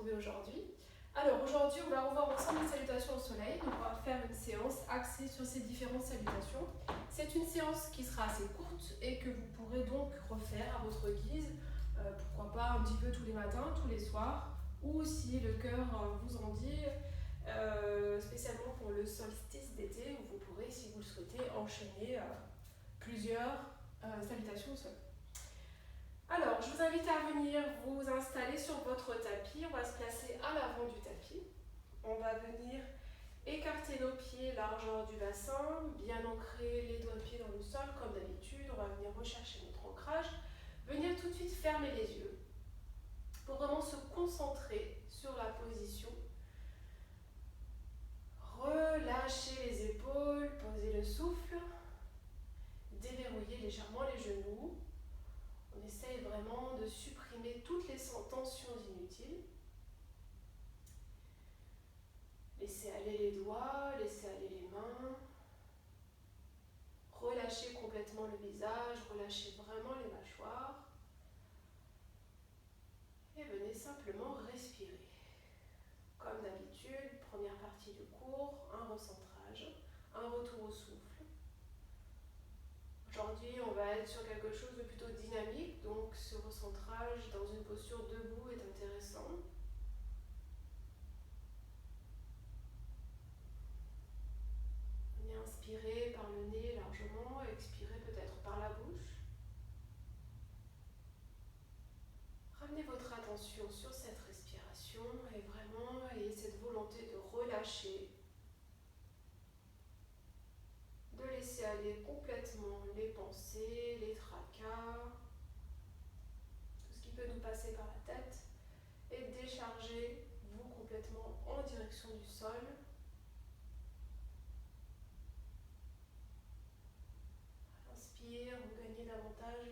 retrouver aujourd'hui. Alors aujourd'hui, on va revoir ensemble les salutations au soleil. Donc, on va faire une séance axée sur ces différentes salutations. C'est une séance qui sera assez courte et que vous pourrez donc refaire à votre guise. Pourquoi pas un petit peu tous les matins, tous les soirs, ou si le cœur vous en dit, spécialement pour le solstice d'été, où vous pourrez, si vous le souhaitez, enchaîner plusieurs salutations au soleil. Alors, je vous invite à venir vous installer sur votre tapis. On va se placer à l'avant du tapis. On va venir écarter nos pieds largeur du bassin, bien ancrer les doigts de pied dans le sol comme d'habitude. On va venir rechercher notre ancrage. Venir tout de suite fermer les yeux pour vraiment se concentrer sur la position. Relâchez les épaules, posez le souffle, déverrouillez légèrement les genoux. On essaye vraiment de supprimer toutes les tensions inutiles. Laissez aller les doigts, laissez aller les mains. Relâchez complètement le visage, relâchez vraiment les mâchoires. Et venez simplement respirer. Comme d'habitude, première partie du cours, un recentrage, un retour au souffle. Aujourd'hui, on va être sur quelque chose de plutôt dynamique, donc ce recentrage dans une posture debout est intéressant. Venez inspirer par le nez largement, expirer peut-être par la bouche. Ramenez votre attention sur cette respiration et vraiment ayez cette volonté de relâcher, de laisser aller complètement les pensées, les tracas, tout ce qui peut nous passer par la tête et décharger vous complètement en direction du sol. Inspire, vous gagnez davantage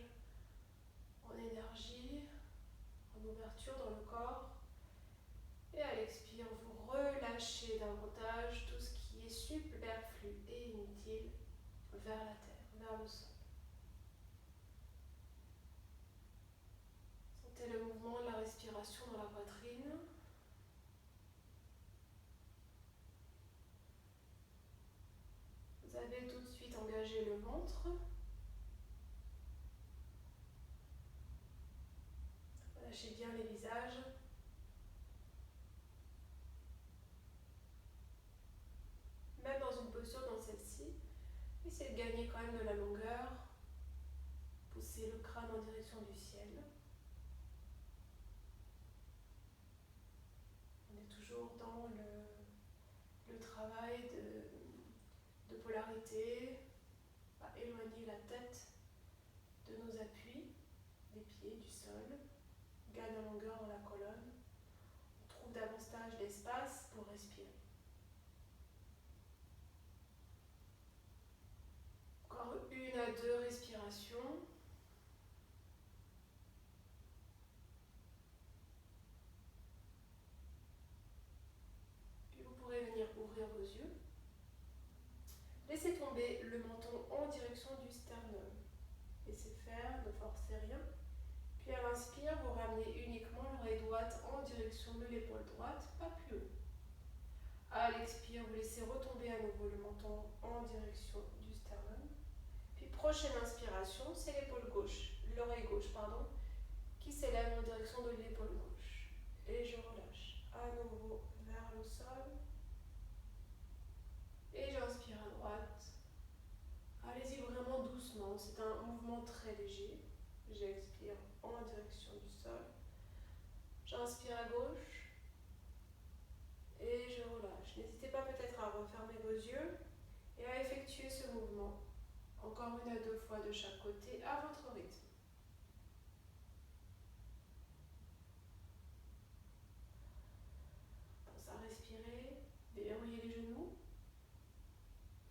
en énergie, en ouverture dans le corps. Et à l'expire, vous relâchez davantage tout ce qui est superflu et inutile vers la terre, vers le sol. Sentez le mouvement de la respiration dans la poitrine. Vous avez tout de suite engagé le ventre. Relâchez bien les visages. Même dans une posture dans celle-ci, essayez de gagner quand même de la longueur. Poussez le crâne en direction du ciel. On est toujours dans le travail de polarité, à éloigner la tête de nos appuis, des pieds, du sol. Gagne en longueur dans la colonne. On trouve davantage d'espace pour respirer. Encore 1 à 2 respirations. Puis vous pourrez venir ouvrir vos yeux. Laissez tomber le menton en direction du sternum. Laissez faire, ne forcez rien. Puis à l'inspire, vous ramenez uniquement l'oreille droite en direction de l'épaule droite, pas plus haut. À l'expire, vous laissez retomber à nouveau le menton en direction du sternum. Puis prochaine inspiration, c'est l'oreille gauche, qui s'élève en direction de l'épaule gauche. Et je relâche à nouveau vers le sol. Et j'inspire à droite. Allez-y vraiment doucement, c'est un mouvement très léger. J'expire en direction du sol. J'inspire à gauche. Et je relâche. N'hésitez pas peut-être à refermer vos yeux et à effectuer ce mouvement. Encore 1 à 2 fois de chaque côté à votre rythme. Pensez à respirer, déverrouillez les genoux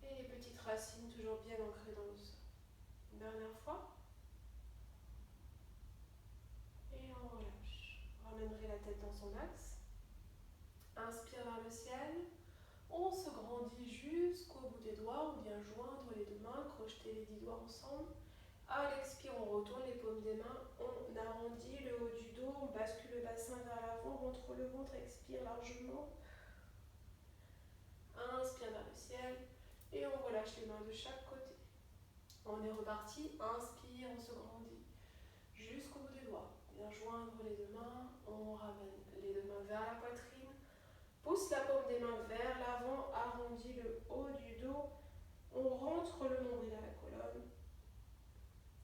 et les petites racines toujours bien ancrées dans le sol. Une dernière fois. Et on relâche. Vous ramènerez la tête dans son axe. Inspire vers le ciel. On se grandit jusqu'au bout des doigts. On vient joindre les 2 mains, crocheter les 10 doigts ensemble. À l'expire, on retourne les paumes des mains. On arrondit le haut du dos. On bascule le bassin vers l'avant, on rentre le ventre, expire largement. Inspire vers le ciel et on relâche les mains de chaque côté. On est reparti, inspire, on se grandit jusqu'au bout des doigts. Bien joindre les deux mains, on ramène les deux mains vers la poitrine, pousse la paume des mains vers l'avant, arrondit le haut du dos, on rentre le nombril à la colonne.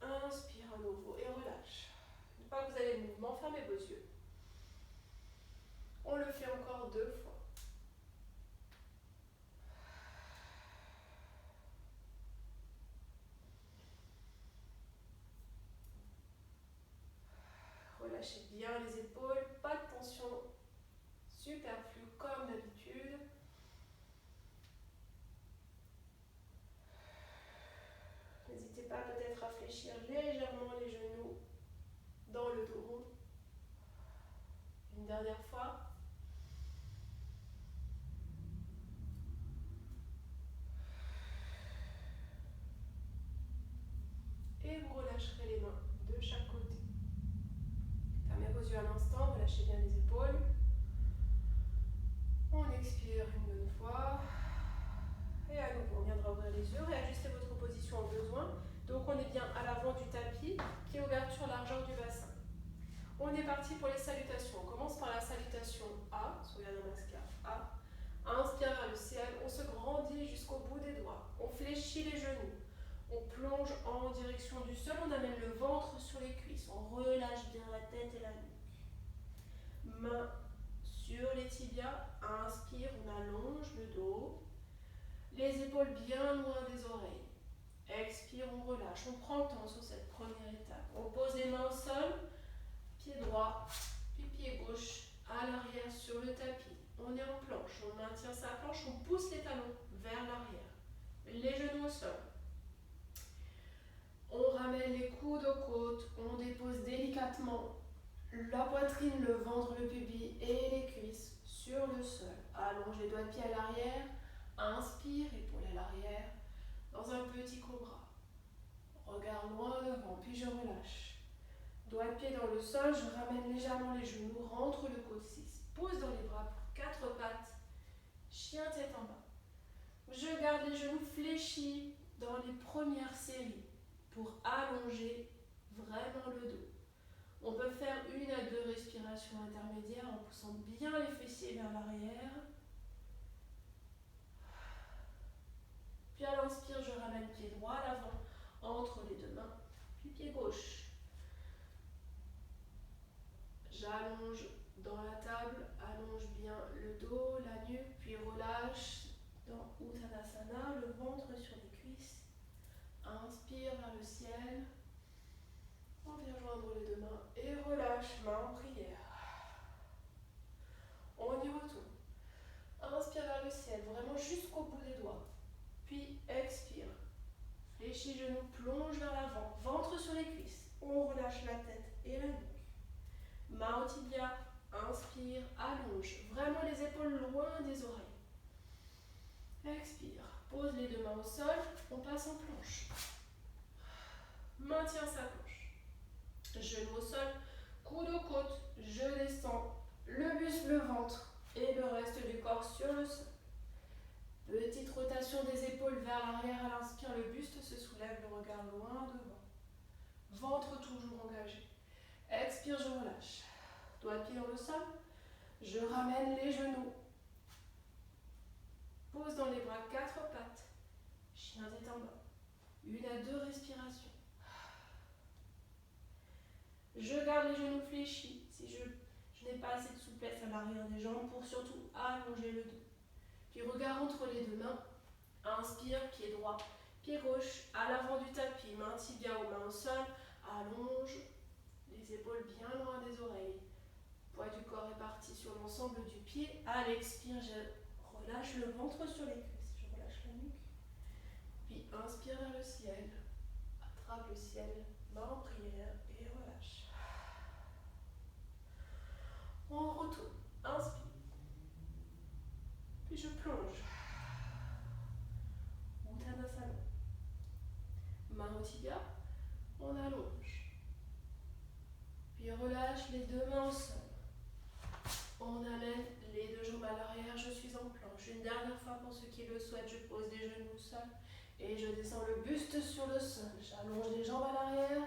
Inspire à nouveau et relâche. Une fois que vous avez le mouvement, fermez vos yeux. On le fait encore 2 fois. Relâchez bien les épaules, pas de tension superflue comme d'habitude. N'hésitez pas peut-être à fléchir légèrement les genoux dans le dos rond. Une dernière fois. Et vous relâcherez les mains de chaque côté. Fermez vos yeux un instant, relâchez bien les épaules. On expire une bonne fois. Et à nouveau, on viendra ouvrir les yeux, réajuster votre position au besoin. Donc on est bien à l'avant du tapis, pied ouverture largeur du bassin. On est parti pour les salutations. On commence par la salutation A, Surya Namaskar A. Inspire vers le ciel, on se grandit jusqu'au bout des doigts. On fléchit les genoux. On plonge en direction du sol, on amène le ventre sur les cuisses. On relâche bien la tête et la nuque. Main sur les tibias. Inspire, on allonge le dos. Les épaules bien loin des oreilles. Expire, on relâche. On prend le temps sur cette première étape. On pose les mains au sol. Pied droit, puis pied gauche à l'arrière sur le tapis. On est en planche, on maintient sa planche, on pousse les talons vers l'arrière. Les genoux au sol. On ramène les coudes aux côtes, on dépose délicatement la poitrine, le ventre, le pubis et les cuisses sur le sol. Allonge les doigts de pied à l'arrière. Inspire, épaule à l'arrière, dans un petit cobra. Regard loin devant, puis je relâche. Doigt de pied dans le sol, je ramène légèrement les genoux, rentre le coude 6. Pose dans les bras pour 4 pattes. Chien tête en bas. Je garde les genoux fléchis dans les premières séries pour allonger vraiment le dos. On peut faire 1 à 2 respirations intermédiaires en poussant bien les fessiers vers l'arrière. Puis à l'inspire, je ramène pied droit à l'avant, entre les deux mains, puis pied gauche. J'allonge dans la table, allonge bien le dos, la nuque, puis relâche dans Uttanasana, le ventre sur les cuisses. Inspire vers le ciel. On vient joindre les deux mains et relâche, main en prière. On y retourne. Inspire vers le ciel, vraiment jusqu'au bout des doigts. Puis expire. Fléchis genoux, plonge vers l'avant, ventre sur les cuisses. On relâche la tête et la nuque. Main au tibia, inspire, allonge, vraiment les épaules loin des oreilles. Expire, pose les deux mains au sol, on passe en planche. Maintiens sa planche. Genou au sol, coude aux côtes, je descends, le buste, le ventre et le reste du corps sur le sol. Petite rotation des épaules vers l'arrière à l'inspire, le buste se soulève, le regard loin devant. Ventre toujours engagé. Expire, je relâche. Doigt de pied dans le sol. Je ramène les genoux. Pose dans les bras 4 pattes. Chien tête en bas. 1 à 2 respirations. Je garde les genoux fléchis. Si je n'ai pas assez de souplesse à l'arrière des jambes pour surtout allonger le dos. Puis regard entre les deux mains. Inspire, pied droit, pied gauche, à l'avant du tapis, main tibia ou main au sol. Allonge. Les épaules bien loin des oreilles. Poids du corps est parti sur l'ensemble du pied. À l'expire, je relâche le ventre sur les cuisses. Je relâche la nuque. Puis inspire vers le ciel. Attrape le ciel. Main en prière et relâche. On retourne. Inspire. Puis je plonge. Uttanasana. Main au tibia. On allonge. Puis relâche les deux mains au sol. On allonge. plonge. Une dernière fois pour ceux qui le souhaitent, je pose les genoux au sol et je descends le buste sur le sol. J'allonge les jambes à l'arrière.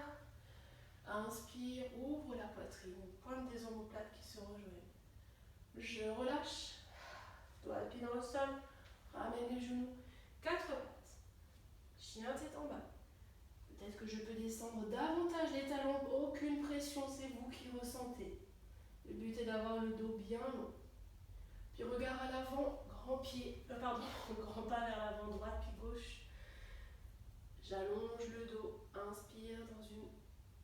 Inspire, ouvre la poitrine, pointe des omoplates qui se rejoignent. Je relâche, doigt de pied dans le sol, ramène les genoux, 4 pattes. Chien tête en bas. Peut-être que je peux descendre davantage les talons, aucune pression, c'est vous qui ressentez. Le but est d'avoir le dos bien long. Puis regard à l'avant, grand pas vers l'avant, droite puis gauche. J'allonge le dos, inspire dans une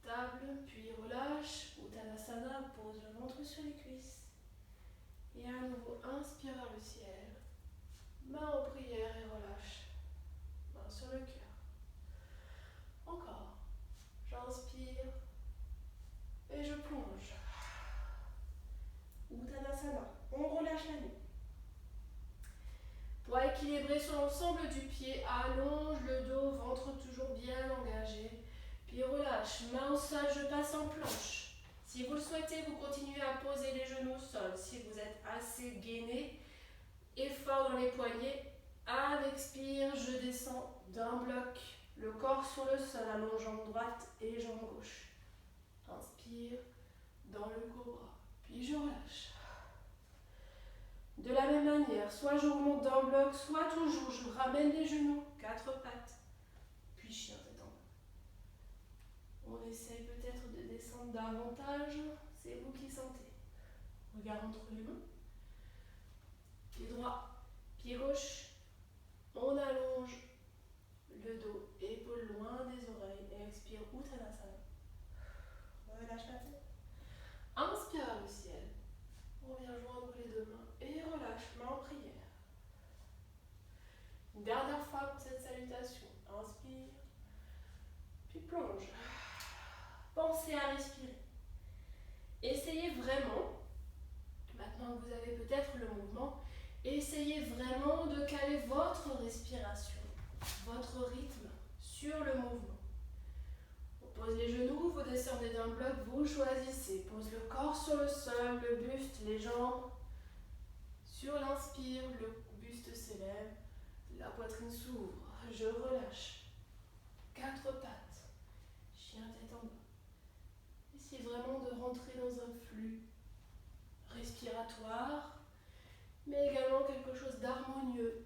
table, puis relâche, Uttanasana, pose le ventre sur les cuisses. Et à nouveau, inspire vers le ciel, main en prière et relâche, main sur le cœur. Encore, j'inspire et je plonge. Uttanasana, on relâche la nuque. Poids équilibré sur l'ensemble du pied, allonge le dos, ventre toujours bien engagé. Puis relâche, main au sol, je passe en planche. Si vous le souhaitez, vous continuez à poser les genoux au sol. Si vous êtes assez gainé et fort dans les poignets, à l'expire, je descends d'un bloc. Le corps sur le sol, allonge jambe droite et jambe gauche. Inspire dans le cobra, puis je relâche. De la même manière, soit je remonte d'un bloc, soit toujours je ramène les genoux, 4 pattes, puis chien tête en bas. On essaye peut-être de descendre davantage, c'est vous qui sentez. Regard entre les mains. Pied droit, pied gauche. On allonge le dos, épaules loin des oreilles et expire Uttanasana. Relâche la tête. Inspire vers le ciel. On vient joindre les deux mains et relâche, main en prière. Une dernière fois pour cette salutation. Inspire, puis plonge. Pensez à respirer. Essayez vraiment, maintenant que vous avez peut-être le mouvement, essayez vraiment de caler votre respiration, votre rythme sur le mouvement. On pose les genoux, vous descendez d'un bloc, vous choisissez. Pose le corps sur le sol, le buste, les jambes. Sur l'inspire, le buste s'élève, la poitrine s'ouvre. Je relâche. 4 pattes. Chien tête en bas. Essayez vraiment de rentrer dans un flux respiratoire, mais également quelque chose d'harmonieux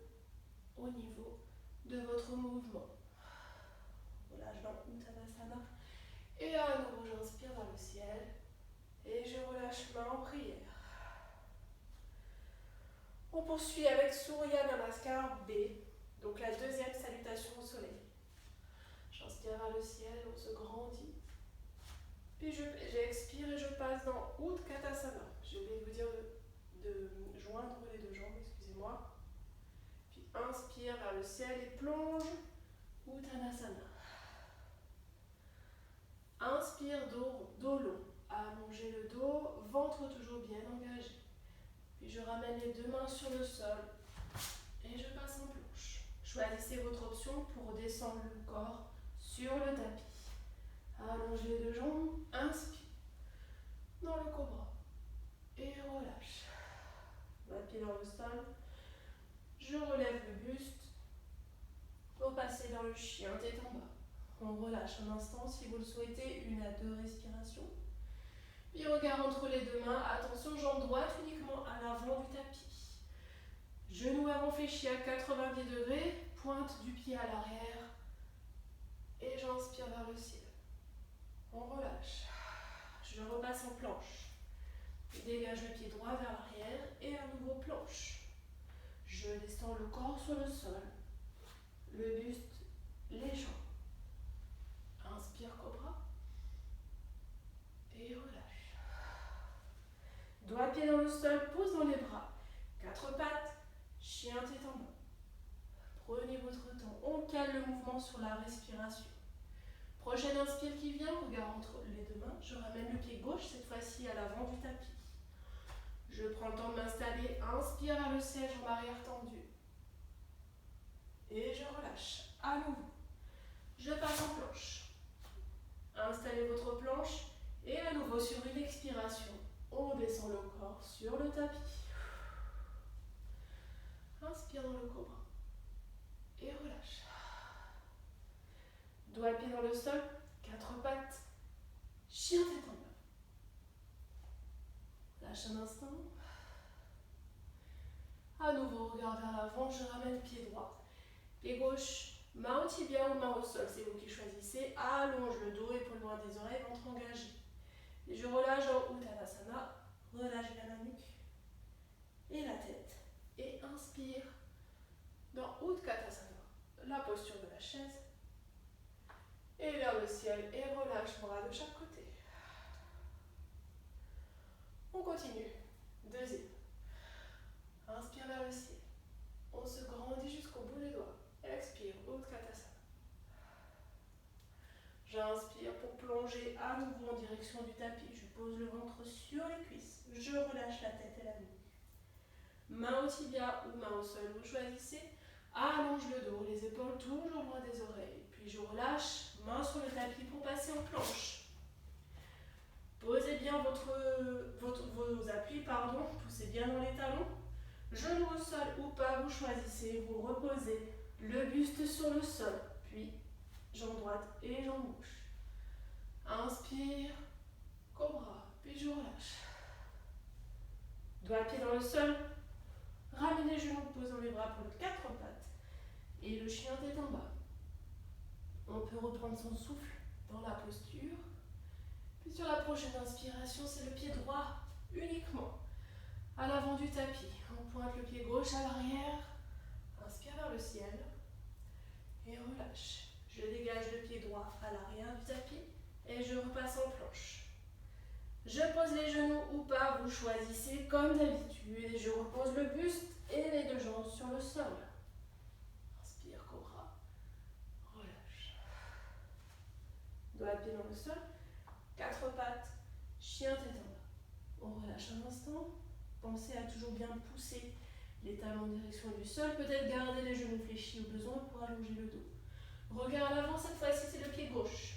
au niveau de votre mouvement. Relâche dans Uttanasana. Et à nouveau, j'inspire vers le ciel et je relâche main en prière. On poursuit avec Surya Namaskar B, donc la deuxième salutation au soleil. J'inspire vers le ciel, on se grandit. Puis j'expire et je passe dans Utkatasana. J'ai oublié de vous dire de joindre les deux jambes, excusez-moi. Puis inspire vers le ciel et plonge Uttanasana. Inspire, dos long, allonger le dos, ventre toujours bien engagé. Puis je ramène les deux mains sur le sol et je passe en planche. Choisissez votre option pour descendre le corps sur le tapis. Allongez les deux jambes, inspire dans le cobra et relâche. Le pied dans le sol. Je relève le buste pour passer dans le chien tête en bas. On relâche un instant si vous le souhaitez, 1 à 2 respirations. Puis regard entre les deux mains, attention, jambe droite uniquement à l'avant du tapis. Genou avant fléchi à 90 degrés, pointe du pied à l'arrière. Et j'inspire vers le ciel. On relâche. Je repasse en planche. Je dégage le pied droit vers l'arrière et à nouveau planche. Je descends le corps sur le sol, le buste, les jambes. Inspire cobra et relâche. Doigt pied dans le sol, pouce dans les bras. 4 pattes, chien tête en bas. Prenez votre temps, on cale le mouvement sur la respiration. Prochaine inspire qui vient, regard entre les deux mains. Je ramène le pied gauche, cette fois-ci à l'avant du tapis. Je prends le temps de m'installer, inspire vers le ciel, jambe arrière tendue. Et je relâche, à nouveau. Je passe en planche. Installez votre planche et à nouveau sur une expiration, on descend le corps sur le tapis. Inspire dans le cobra. Et relâche. Doigt pied dans le sol, 4 pattes. Chien tête en bas. Lâche un instant. À nouveau, regard vers l'avant, je ramène pied droit. Pied gauche, main au tibia ou main au sol, c'est vous qui choisissez. Allonge le dos, épaules loin des oreilles, ventre engagé. Et je relâche en Uttanasana. Relâche bien la nuque et la tête. Et inspire dans Utkatasana, la posture de la chaise. Et vers le ciel et relâche bras de chaque côté. On continue. Deuxième. Inspire vers le ciel. On se grandit jusqu'au bout des doigts. Expire, Utkatasana. J'inspire pour plonger à nouveau en direction du tapis. Je pose le ventre sur les cuisses. Je relâche la tête et la nuque. Main au tibia ou main au sol, vous choisissez. Allonge le dos, les épaules toujours loin des oreilles. Puis je relâche, main sur le tapis pour passer en planche. Posez bien vos appuis, poussez bien dans les talons. Genoux au sol ou pas, vous choisissez, vous reposez le buste sur le sol. Puis jambe droite et jambe gauche. Inspire, cobra, puis je relâche. Doigt pied dans le sol. Ramenez les genoux, posant les bras pour les 4 pattes. Et le chien tête en bas. On peut reprendre son souffle dans la posture. Puis sur la prochaine inspiration, c'est le pied droit uniquement à l'avant du tapis. On pointe le pied gauche à l'arrière. Inspire vers le ciel. Et relâche. Je dégage le pied droit à l'arrière du tapis. Et je repasse en planche. Je pose les genoux ou pas, vous choisissez comme d'habitude. Et je repose le buste et les 2 jambes sur le sol. Inspire, cobra. Relâche. Doigt pied dans le sol. 4 pattes. Chien tête en bas. On relâche un instant. Pensez à toujours bien pousser les talons en direction du sol. Peut-être garder les genoux fléchis au besoin pour allonger le dos. Regard à l'avant, cette fois-ci, c'est le pied gauche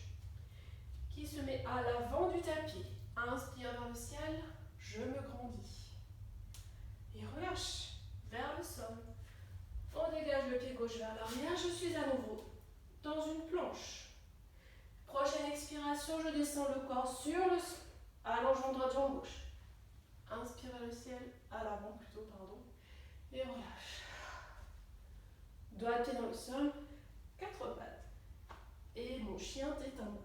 qui se met à l'avant du tapis. Inspire vers le ciel, je me grandis. Et relâche vers le sol. On dégage le pied gauche vers l'arrière, je suis à nouveau dans une planche. Prochaine expiration, je descends le corps sur le sol. Allonge jambe droite, jambe gauche. Inspire vers le ciel, à l'avant plutôt, et relâche. Doigt pied dans le sol, 4 pattes. Et mon chien tête en bas.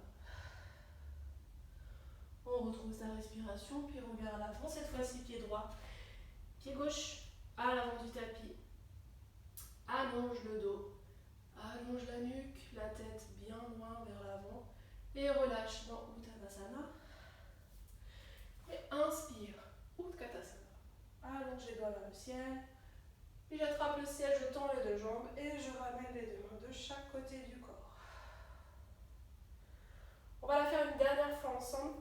On retrouve sa respiration, puis regard à l'avant, cette fois-ci pied droit. Pied gauche à l'avant du tapis. Allonge le dos. Allonge la nuque, la tête bien loin vers l'avant. Et relâche dans Uttanasana. Et inspire, Utkatasana. Allonge les doigts vers le ciel. Puis j'attrape le ciel, je tends les 2 jambes et je ramène les 2 mains de chaque côté du corps. On va la faire une dernière fois ensemble.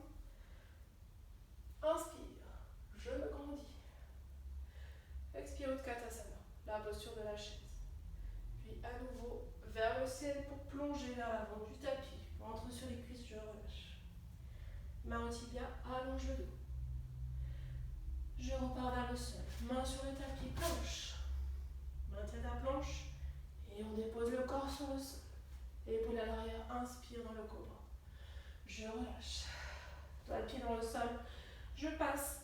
Inspire, je me grandis. Expire, Utkatasana, la posture de la chaise. Puis à nouveau, vers le ciel pour plonger vers l'avant du tapis. Ventre sur les cuisses, je relâche. Main au tibia, allonge le dos. Je repars vers le sol. Main sur le tapis, planche. Maintiens ta planche. Et on dépose le corps sur le sol. Épaule à l'arrière, inspire dans le cobra. Je relâche. Doigt de pied dans le sol. Je passe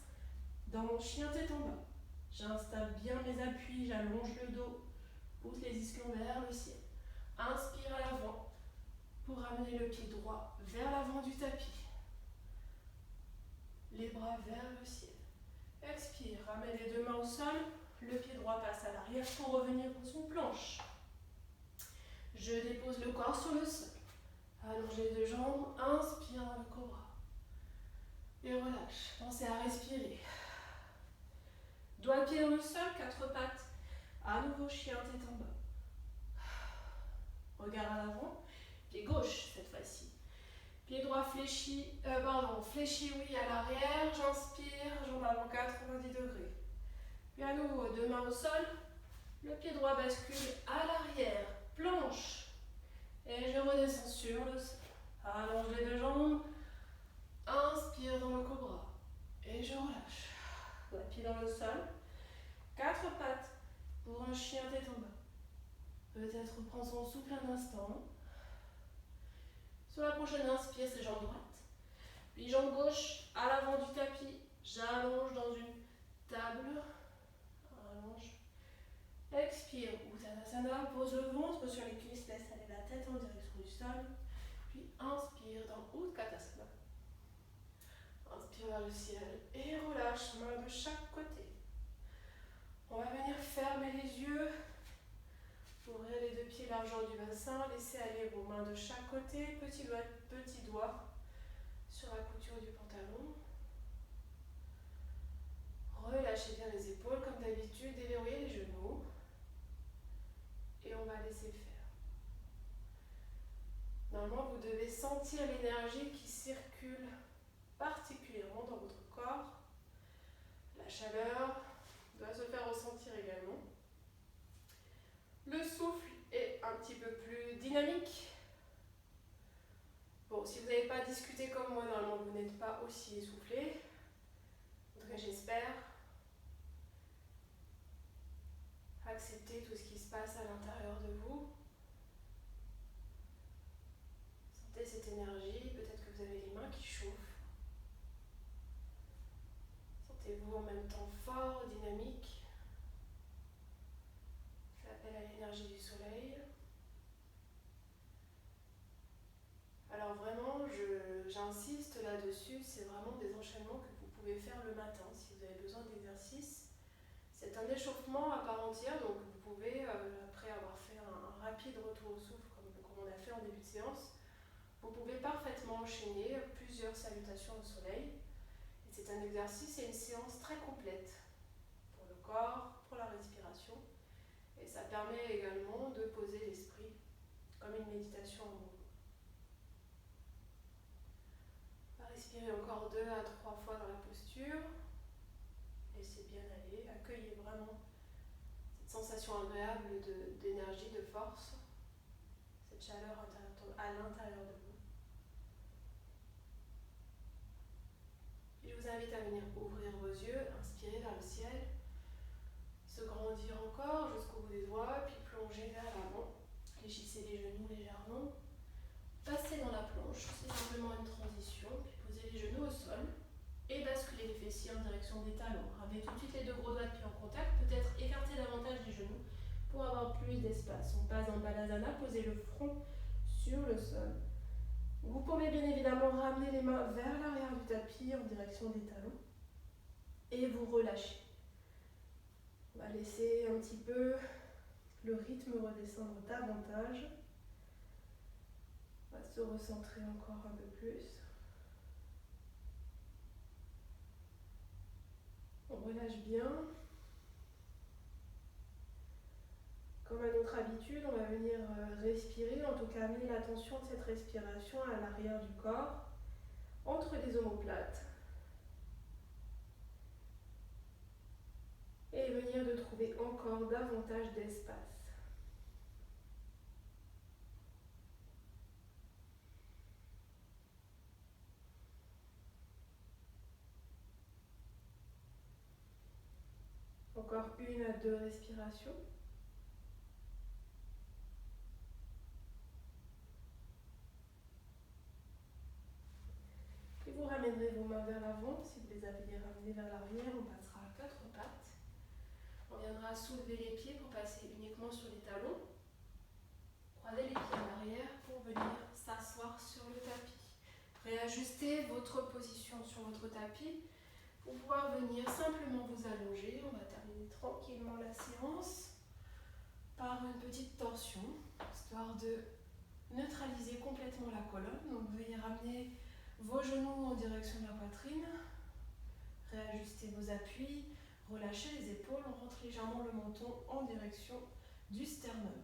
dans mon chien tête en bas. J'installe bien mes appuis, j'allonge le dos. Pousse les ischions vers le ciel. Inspire à l'avant pour ramener le pied droit vers l'avant du tapis. Les bras vers le ciel. Expire, ramène les 2 mains au sol. Le pied droit passe à l'arrière pour revenir dans une planche. Je dépose le corps sur le sol. Allonge les 2 jambes. Inspire dans le cobra. Et relâche. Pensez à respirer. Doigt de pied dans le sol, 4 pattes. À nouveau, chien tête en bas. Regard à l'avant. Pied gauche cette fois-ci. Pied droit fléchi, fléchi oui à l'arrière. J'inspire, jambe avant 90 degrés. Puis à nouveau, 2 mains au sol. Le pied droit bascule à l'arrière. Planche. Et je redescends sur le sol. Allonge les 2 jambes. Inspire dans le cobra. Et je relâche. Pied dans le sol. 4 pattes. Pour un chien tête en bas. Peut-être prendre son souffle un instant. Sur la prochaine inspire, c'est jambe droite. Puis jambe gauche à l'avant du tapis. J'allonge dans une table. Allonge. Expire. Uttanasana. Pose le ventre sur les cuisses. Laisse aller la tête en direction du sol. Puis inspire dans Utkatasana. Inspire vers le ciel et relâche, main de chaque côté. On va venir fermer les yeux. Ouvrir les deux pieds largeur du bassin. Laissez aller vos mains de chaque côté. Petit doigt sur la couture du pantalon. Relâchez bien les épaules comme d'habitude. Déverrouillez les genoux. Et on va laisser faire. Normalement, vous devez sentir l'énergie qui circule particulièrement dans votre corps. La chaleur doit se faire ressentir également. Le souffle est un petit peu plus dynamique. Bon, si vous n'avez pas discuté comme moi, normalement vous n'êtes pas aussi essoufflé. En tout cas, j'espère. Acceptez tout ce qui se passe à l'intérieur de vous. Sentez cette énergie. Peut-être que vous avez les mains qui chauffent. Sentez-vous en même temps fort, dynamique. Ça appelle à l'énergie du soleil. Alors vraiment, j'insiste là-dessus, c'est vraiment des enchaînements que vous pouvez faire le matin si vous avez besoin d'exercice. C'est un échauffement à part entière, donc vous pouvez, après avoir fait un rapide retour au souffle comme on a fait en début de séance, vous pouvez parfaitement enchaîner plusieurs salutations au soleil. Et c'est un exercice et une séance très complète pour le corps, pour la respiration. Et ça permet également de poser l'esprit comme une méditation en mouvement. Respirez encore 2 à 3 fois dans la posture. Laissez bien aller. Accueillez vraiment cette sensation agréable d'énergie, de force. Cette chaleur à l'intérieur de vous. Et je vous invite à venir ouvrir vos yeux, inspirer vers le ciel. Se grandir encore jusqu'au bout des doigts, puis plonger vers l'avant. Fléchissez les genoux légèrement. Passez dans la planche, c'est simplement une transition. Posez les genoux au sol et basculez les fessiers en direction des talons. Ramenez tout de suite les deux gros doigts de pied en contact, peut-être écarter davantage les genoux pour avoir plus d'espace. On passe en Balasana, posez le front sur le sol. Vous pouvez bien évidemment ramener les mains vers l'arrière du tapis en direction des talons et vous relâchez. On va laisser un petit peu le rythme redescendre davantage. On va se recentrer encore un peu plus. On relâche bien. Comme à notre habitude, on va venir respirer, en tout cas amener l'attention de cette respiration à l'arrière du corps, entre les omoplates. Et venir de trouver encore davantage d'espace. Encore 1 à 2 respirations. Et vous ramènerez vos mains vers l'avant. Si vous les avez ramenées vers l'arrière, on passera à 4 pattes. On viendra soulever les pieds pour passer uniquement sur les talons. Croisez les pieds en arrière pour venir s'asseoir sur le tapis. Réajustez votre position sur votre tapis pour pouvoir venir simplement vous allonger. On va terminer tranquillement la séance par une petite torsion, histoire de neutraliser complètement la colonne. Donc veuillez ramener vos genoux en direction de la poitrine, réajustez vos appuis, relâchez les épaules, on rentre légèrement le menton en direction du sternum.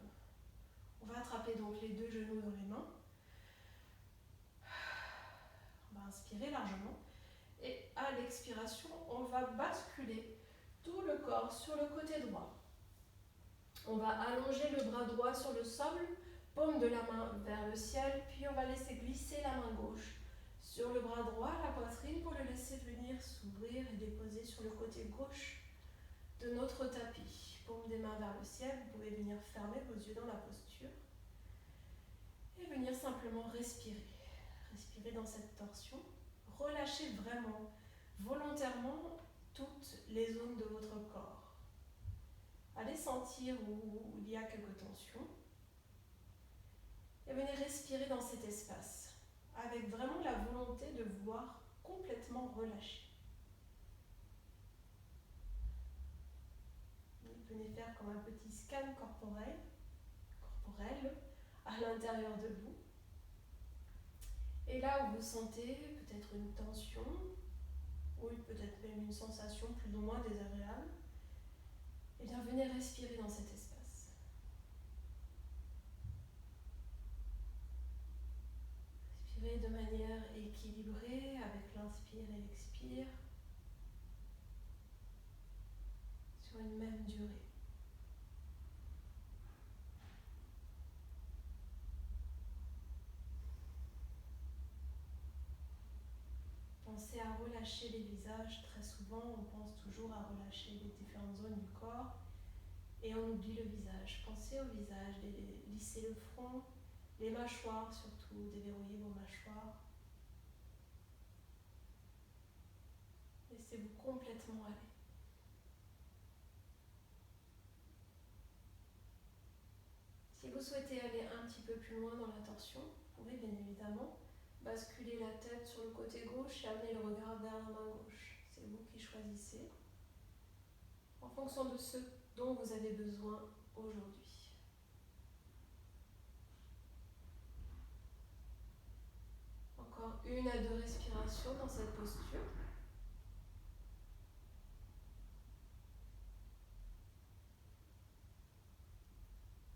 On va attraper donc les deux genoux dans les mains. On va inspirer largement. Et à l'expiration, on va basculer tout le corps sur le côté droit. On va allonger le bras droit sur le sol, paume de la main vers le ciel, puis on va laisser glisser la main gauche sur le bras droit, la poitrine, pour le laisser venir s'ouvrir et déposer sur le côté gauche de notre tapis. paume des mains vers le ciel, vous pouvez venir fermer vos yeux dans la posture et venir simplement respirer. Respirer dans cette torsion. Relâchez vraiment, volontairement, toutes les zones de votre corps. Allez sentir où il y a quelques tensions. Et venez respirer dans cet espace, avec vraiment la volonté de vouloir complètement relâcher. Vous venez faire comme un petit scan corporel à l'intérieur de vous. Et là où vous sentez peut-être une tension, ou peut-être même une sensation plus ou moins désagréable, et bien venez respirer dans cet espace. Respirez de manière équilibrée avec l'inspire et l'expire sur une même durée. Pensez à relâcher les visages. Très souvent, on pense toujours à relâcher les différentes zones du corps et on oublie le visage. Pensez au visage, lissez le front, les mâchoires surtout, déverrouillez vos mâchoires. Laissez-vous complètement aller. Si vous souhaitez aller un petit peu plus loin dans la torsion, vous pouvez bien évidemment basculer la tête sur le côté gauche et amener le regard vers la main gauche. C'est vous qui choisissez en fonction de ce dont vous avez besoin aujourd'hui. Encore 1 à 2 respirations dans cette posture.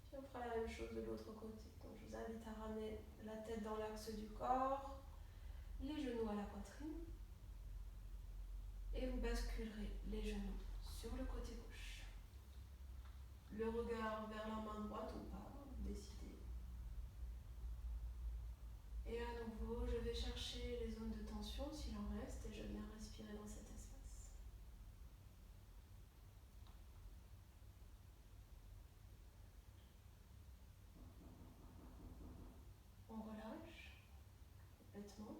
Puis on fera la même chose de l'autre côté. Donc je vous invite à ramener la tête dans l'axe du corps, les genoux à la poitrine. Et vous basculerez les genoux sur le côté gauche. Le regard vers la main droite ou pas, décidez. Et à nouveau, je vais chercher les zones de tension s'il en reste et je viens respirer dans cet espace. On relâche complètement.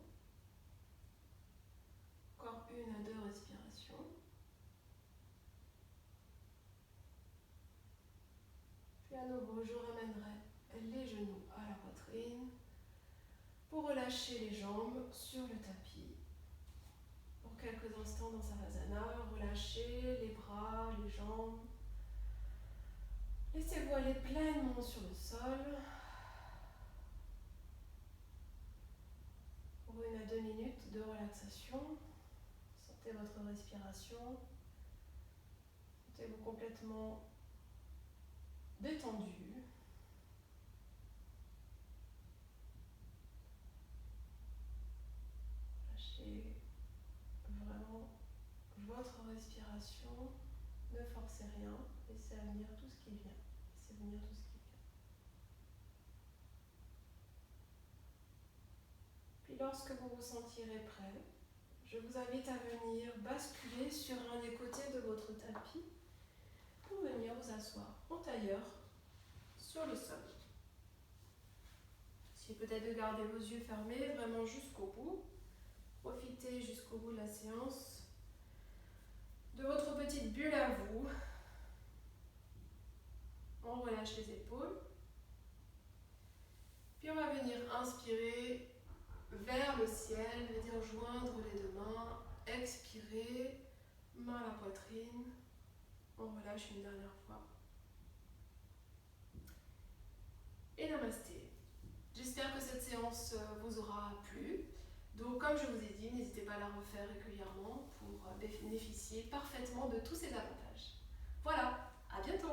Encore 1 à 2 respirations. Puis à nouveau, je ramènerai les genoux à la poitrine pour relâcher les jambes sur le tapis. Pour quelques instants dans Savasana, relâchez les bras, les jambes. Laissez-vous aller pleinement sur le sol. Pour 1 à 2 minutes de relaxation, sentez votre respiration. Sentez-vous complètement détendu. Lâchez vraiment votre respiration. Ne forcez rien. Laissez venir tout ce qui vient. Laissez venir tout ce qui vient. Puis lorsque vous vous sentirez prêt, je vous invite à venir basculer sur un des côtés de votre tapis pour venir vous asseoir en tailleur sur le sol. Essayez peut-être de garder vos yeux fermés vraiment jusqu'au bout. Profitez jusqu'au bout de la séance de votre petite bulle à vous. On relâche les épaules. Puis on va venir inspirer vers le ciel, venir joindre les 2 mains, expirer, main à la poitrine. On relâche une dernière fois. Et namasté. J'espère que cette séance vous aura plu. Donc comme je vous ai dit, n'hésitez pas à la refaire régulièrement pour bénéficier parfaitement de tous ces avantages. Voilà, à bientôt!